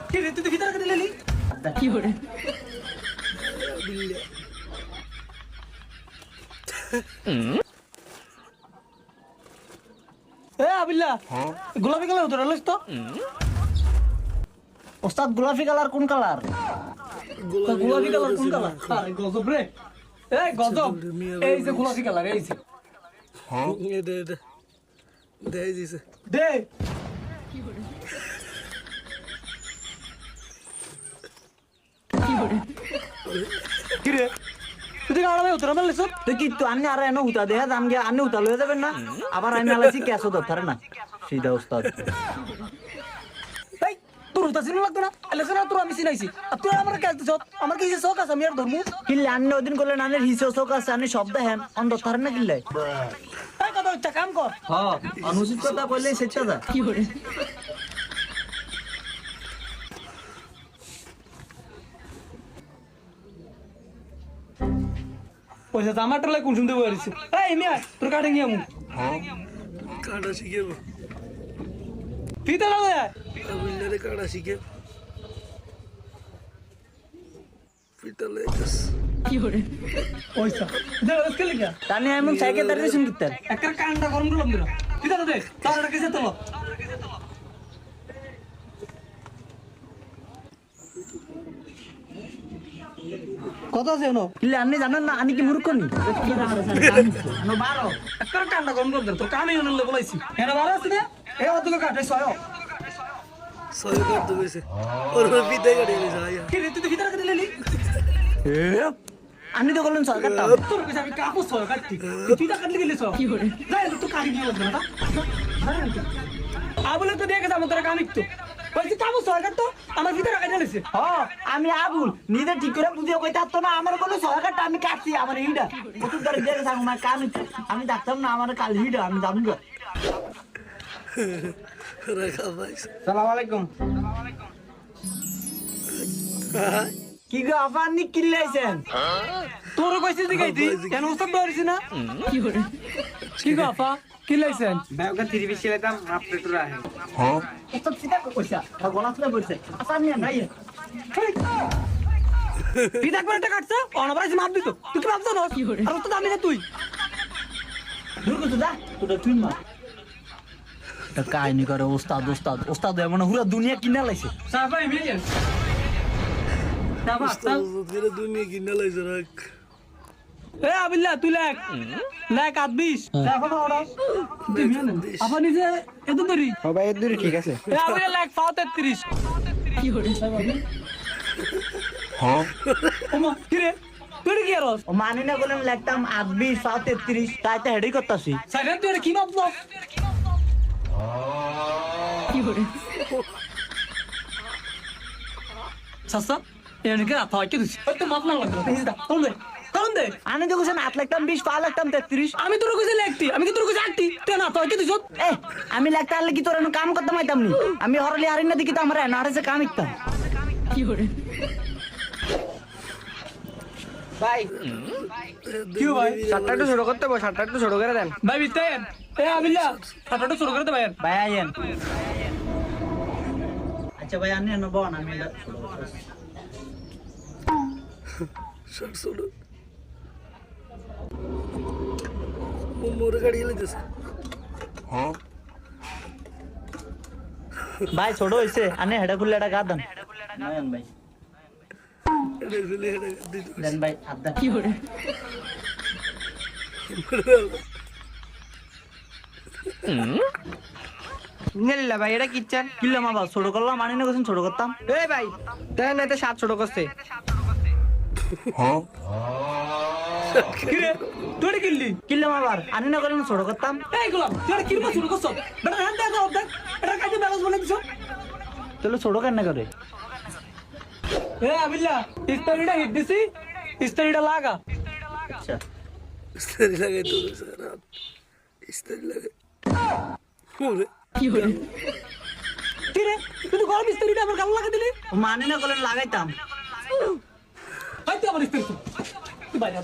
কি রে তুই ভিতরে কেটে লেলি কি করে এ আবিল্লা গোলাপি কালার উতরে লইছ তো ওস্তাদ গোলাপি কালার কোন কালার? গোলাপি কালার কোন কালার? আরে গজব রে এই গজব এই যে গোলাপি কালার এই যে দে কি রে তুই গাড়া উতরে লইছ তুই কি তো আন্নে আর এনে হুতা দেয়া দাম গিয়া আন্নে হুতা লয়ে যাবেন না আবার আমি আলাইছি ক্যাশও দরকার না সিধা ওস্তাদ। এই তোর উতা চিনা লাগতো না আলেছনা তোর আমি চিনাইছি আর তুই আমার কাছে দিছ আমার কি শোক আছে আমি আর ধর্ম কিল্লে আন্নে ওদিন করলেন আন্নের হিসেও চোখ আছে আন্নে শব্দ হেন অন্ধ থারেন না কিল্লে এই কথা হচ্ছে কাম কর হ্যাঁ অনুচিত কথা বললে সেটা যা কি করে পয়সা জামাটার লাই কোন শুনতে পারিস এই মিয়া তোর কাটে নিয়ে আমু কাটা শিখেব ফিতে লাগে আবিল্লারে কাটা শিখে ফিটা লেগাস কি করে পয়সা দে ওসকে লিখা তানে আমি সাইকেল দাঁড়িয়ে শুন কিতার একটা কান্ডা গরম দিলাম দিরা ফিতে দে তারটা কিসে তোলো কত আছে নো কিল্লে আন্নে জানেন না আমি কি মূর্খ নি নো বারো একটা কান্ডা গরম করে দে তোর কামই হনলে বলাইছি এনে বারো আছে না এ অতকে কাটে ছয় সয় করতে গেছে ওর ফিটা কাটে গেছে আয়া কি রে তুই ভিতরে কেটে লেলি আন্নি তো করলেন সরকারটা তোর কাছে আমি কাপড় ছয় কাটতি তুই তা কাটলি গেলি ছয় কি করে যাই তো কাটি নিয়ে লাগবে না আবুলে তো দেখে যাবো তোরা কামিক তো বলছি কাপড় ছয় কাটতো আমার ভিতরে কেটে লেছে হ্যাঁ আমি আবুল নিজে ঠিক করে বুঝিয়ে কইতে পারতো না আমার কোনো সরকারটা আমি কাটছি আমার এইটা কত ধরে দেখে থাকো আমার কাম আমি দেখতাম না আমার কাল হিডা আমি জানি না রাখা ভাই সালাম আলাইকুম কি গো আফান নি কিল্লাইছেন তোর কইছিস দিগাইতি কেন উস্তাদ ধরিস না কি করে কি গো আপা কি লাইছেন ব্যাগটা 30 বেশি লাইতাম হাফ প্লেট রাখে এত সিধা কইছা আর গলা ফুলে পড়ছে আসান নিয়ে নাই পিতা করে টাকা কাটছ অনবরাইজ মাপ দিত তুই কি ভাবছ না কি করে? আর উস্তাদ আমি না তুই দূর করতে যা তোটা তুই মা এটা কাহিনী করে ওস্তাদ ওস্তাদ ওস্তাদ এমন পুরো দুনিয়া কিনা লাইছে সাফাই মিলিয়ন সাফা তোর দুনিয়া কিনা লাইছে রাখ এ আবিল্লাহ তুই লেখ লেখ 20 এখন ওরা আপা নিজে এত দেরি ও ভাই এর দূরে ঠিক আছে এ আবিল্লাহ লেখ 33 কি করে ওমা কি রে তুই কি আর ও মানি না বলেন লাগতাম 28 33 তাইতে হেডি করতাছি সাইলেন্ট তুই কি ভাবছ কি করে সাসা এনে কে আতা কি দিছিস ওই তো মাপ না লাগলো হিজদা কোন দে আনে তো কইছেন 8 লাগতাম 20 পা লাগতাম 33 আমি তোর কইছি লেখতি আমি কি তোর কইছি আটটি তুই না তুই কি দিছ এ আমি লাগতা আলে কি তোর কাম করতাম আইতাম নি আমি হরলি হারিন না দেখি তো আমরা না হারিছে কাম ইতাম কি করে ভাই কি ভাই শার্টটা একটু ছোট করতে বল শার্টটা একটু ছোট করে দেন ভাই বিতেন এ আবিল্লাহ টাটাটা শুরু করে দে ভাই ভাই আইয়েন আচ্ছা ভাই আনে নব না আমি এটা শার্ট ছোট মোরে গাড়ি লাইতেছে ভাই ছোট হইছে আনে হেডা খুললে এটা গাদান নয়ন ভাই এটা ফেলে এটা দিতে দেন ভাই আদা কি করে নিল্লা ভাই এটা কিচ্ছেন কিল্লা মা বাবা ছোট করলাম মানি না কইছেন ছোট করতাম এই ভাই তাই না এটা 7 ছোট করছে কি রে তুই কিল্লি কিল্লা মা বাবার আনি না করেন ছোট করতাম এই গোলাম তুই কি মা শুরু করছ বেটা হ্যাঁ দেখা হবে এটা কাজে ব্যালেন্স বলে দিছ তাহলে ছোট কেন করে এ আবিল্লাহ ইস্তারিটা হিট দিছি ইস্তারিটা লাগা আচ্ছা ইস্তারি লাগাই তো সারা ইস্তারি লাগাই ওরে কি করে কি রে তুই তো গরম ইস্তারিটা আমার গাল লাগা দিলি মানি না করেন লাগাইতাম হয়তো আমার ইস্তারি তুই বাইরে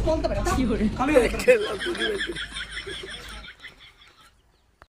বলতে পারে কি করে আমি খেলা তুই